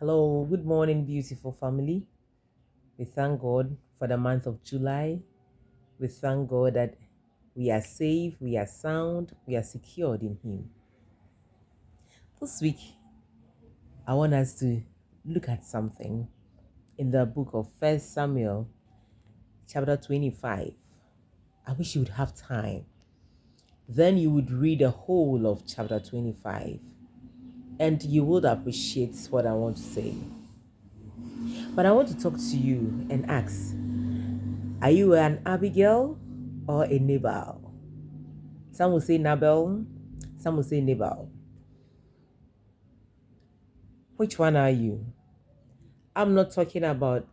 Hello, good morning, beautiful family. We thank God for the month of July. We thank God that we are safe, we are sound, we are secured in Him. This week, I want us to look at something in the book of 1 Samuel, chapter 25. I wish you would have time. Then you would read the whole of chapter 25 and you would appreciate what I want to say. But I want to talk to you and ask, are you an Abigail or a Nabal? Some will say Nabal, some will say Nabal. Which one are you? I'm not talking about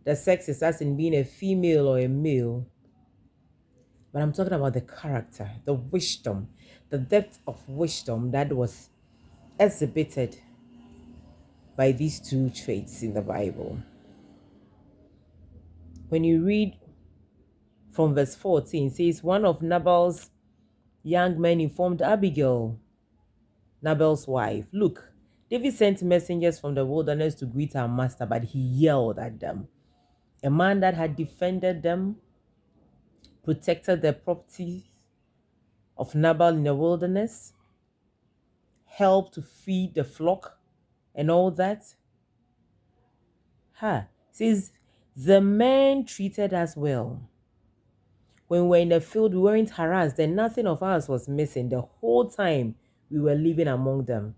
the sexes as in being a female or a male, but I'm talking about the character, the wisdom, the depth of wisdom that was exhibited by these two traits in the Bible. When you read from verse 14, it says, one of Nabal's young men informed Abigail, Nabal's wife, look, David sent messengers from the wilderness to greet our master, but he yelled at them. A man that had defended them, protected the property of Nabal in the wilderness, helped to feed the flock and all that. Says, the men treated us well. When we were in the field, we weren't harassed, and nothing of ours was missing the whole time we were living among them.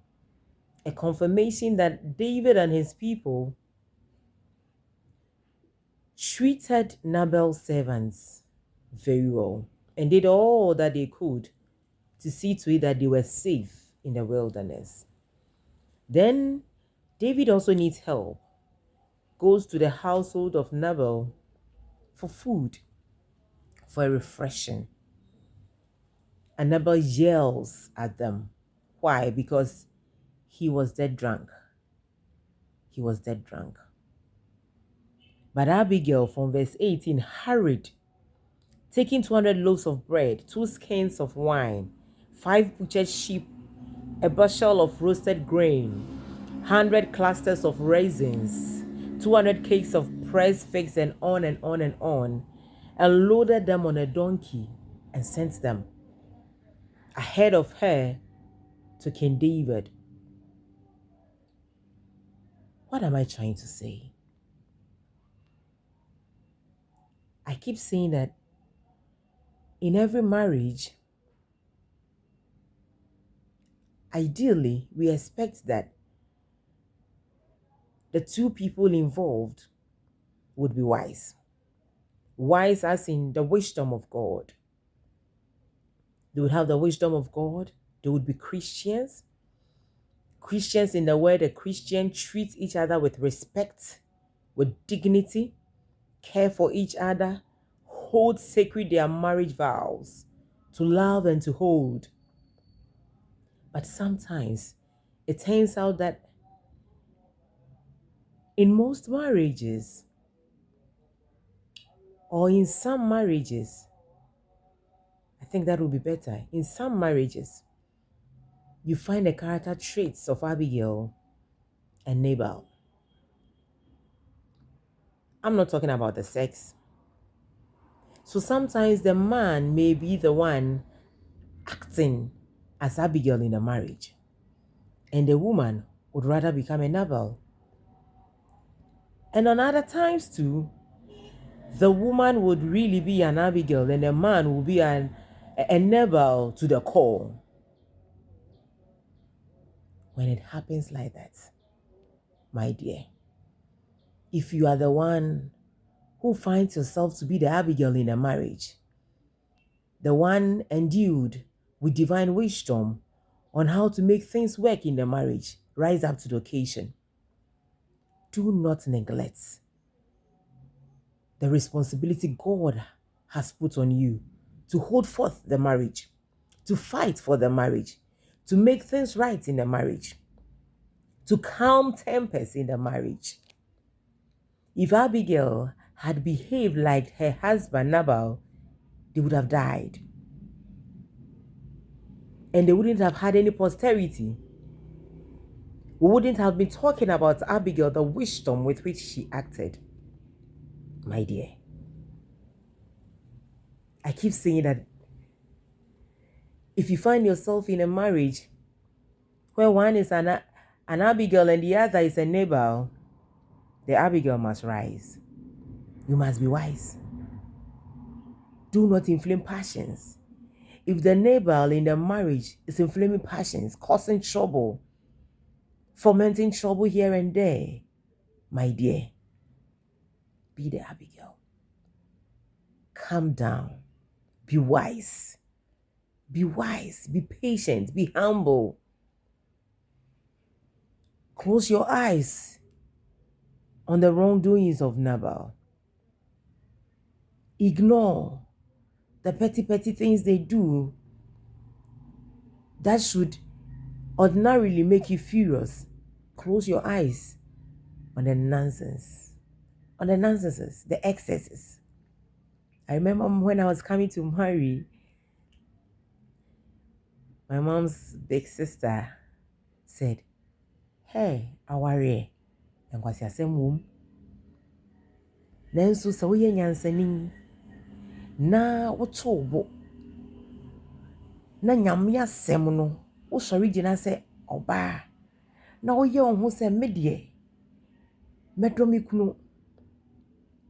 A confirmation that David and his people treated Nabal's servants very well and did all that they could to see to it that they were safe in the wilderness. Then David also needs help, goes to the household of Nabal for food, for a refreshing. And Nabal yells at them. Why? Because he was dead drunk. He was dead drunk. But Abigail, from verse 18, hurried, taking 200 loaves of bread, 2 skins of wine, 5 butchered sheep, a bushel of roasted grain, 100 clusters of raisins, 200 cakes of pressed figs, and on and on and on, and loaded them on a donkey and sent them ahead of her to King David. What am I trying to say? I keep saying that in every marriage, ideally, we expect that the two people involved would be wise. Wise as in the wisdom of God. They would have the wisdom of God. They would be Christians. Christians in the way the Christian treats each other with respect, with dignity, care for each other, hold sacred their marriage vows, to love and to hold. But sometimes it turns out that in most marriages, or in some marriages, I think that would be better. In some marriages, you find the character traits of Abigail and Nabal. I'm not talking about the sex. So sometimes the man may be the one acting as Abigail in a marriage, and the woman would rather become a Nabal. And on other times too, the woman would really be an Abigail and the man would be a Nabal to the core. When it happens like that, my dear, if you are the one who finds yourself to be the Abigail in a marriage, the one endued with divine wisdom on how to make things work in the marriage, rise up to the occasion. Do not neglect the responsibility God has put on you to hold forth the marriage, to fight for the marriage, to make things right in the marriage, to calm tempers in the marriage. If Abigail had behaved like her husband Nabal, they would have died. And they wouldn't have had any posterity. we wouldn't have been talking about Abigail, the wisdom with which she acted. My dear, I keep saying that if you find yourself in a marriage where one is an Abigail and the other is a Nabal, the Abigail must rise. You must be wise. Do not inflame passions. If the Nabal in the marriage is inflaming passions, causing trouble, fomenting trouble here and there, my dear, be the Abigail. Calm down. Be wise. Be wise. Be patient. Be humble. Close your eyes on the wrongdoings of Nabal. Ignore the petty things they do that should ordinarily make you furious. Close your eyes on the nonsense, the excesses. I remember when I was coming to marry, my mom's big sister said, "Hey, aware, and was your same womb? Nanso sa woyɛ nyansani na woto bo na nyame asɛm no wosɔre gyina sɛ ɔbaa na woyɛ wo ho sɛ me deɛ mɛdɔ me kunu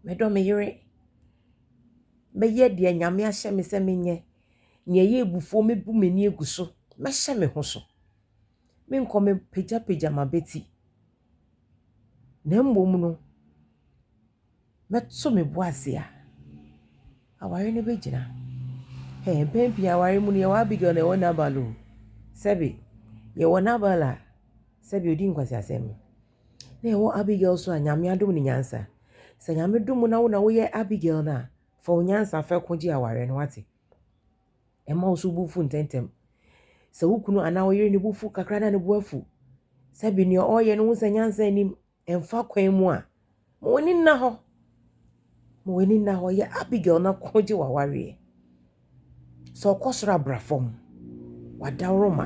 mɛdɔ me yere mɛyɛ deɛ nyame ahyɛ me sɛ menyɛ nea ɛyɛ ebufuo mebu m'ani egu so mɛhyɛ me ho so menkɔ me pagya mabɛti na mmom no mɛto me bo ase a aware no bɛgyina mpɛn pii aware mu no yɛwɔ Abigail na yɛwɔ Nabal o sɛbi yɛwɔ Nabal a sɛbi odi nkwasiasɛm na yɛwɔ Abigail so a nyame adom ne nyansa sɛ nyame dom na wo na woyɛ Abigail na fa wo nyansa fɛ ko gye aware no wate ɛma wo so bufu ntɛntɛm sɛ wo kunu anaa wo yere ne bufu kakra na ne bu afu sɛbi nea ɔyɛ no ho sɛ nyansa anim ɛmfa kwan mu a ma w'ani nna hɔ yɛ Abigail na ko gye w'awareɛ sɛ ɔkɔ soro abra fam wadaworo ma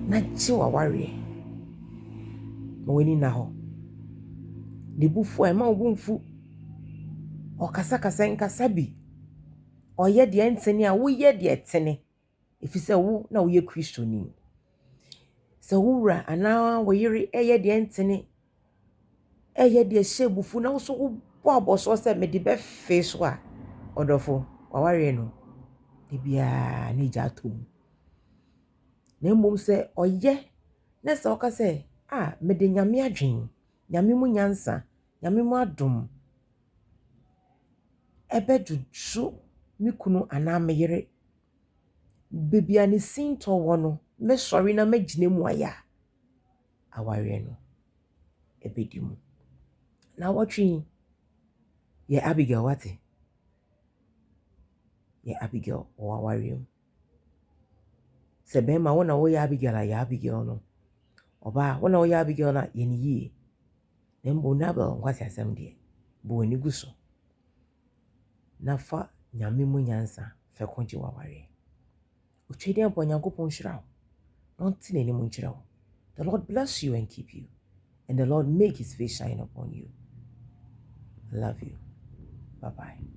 na gye w'awareɛ ma w'ani nna hɔ ne bufu a ɛma wo bu mfu ɔkasakasa nkasa bi ɔyɛ deɛ ntene a woyɛ deɛ tene ɛfiri sɛ wo na woyɛ kristoni sɛ wo wura anaa wo yere ɛyɛ deɛ ntene ɛyɛ deɛ hyɛ bufu na wo so wobɔ abɔsoɔ sɛ mede bɛfe so a ɔdɔfo w'awareɛ no da biara ne gya atɔ mu na mmom sɛ ɔyɛ na sɛ ɔka sɛ mede nyame adwen nyame mu nyansa nyame mu adom ɛbɛdwodwo me kunu anaa me yere bebia ne sintɔ wɔ no mɛsɔre na mɛgyina mu ayɛ a awareɛ no ɛbɛdi mu na wɔtwe yɛ Abigail wate yɛ Abigail wɔ awareɛ mu sɛ bɛrima wo na woyɛ Abigail a yɛ Abigail no ɔbaa wo na woyɛ Abigail no a yɛ ne yie na mbom Nabal nkwasi asɛm deɛ bɔ w'ani gu so na fa nyame mu nyansa fɛ ko gye w'awareɛ otwe deɛ mpɔ Nyankopɔn hyira wo na ɔnte n'anim nkyerɛ wo. The Lord bless you and keep you, and the Lord make his face shine upon you. I love you. Bye-bye.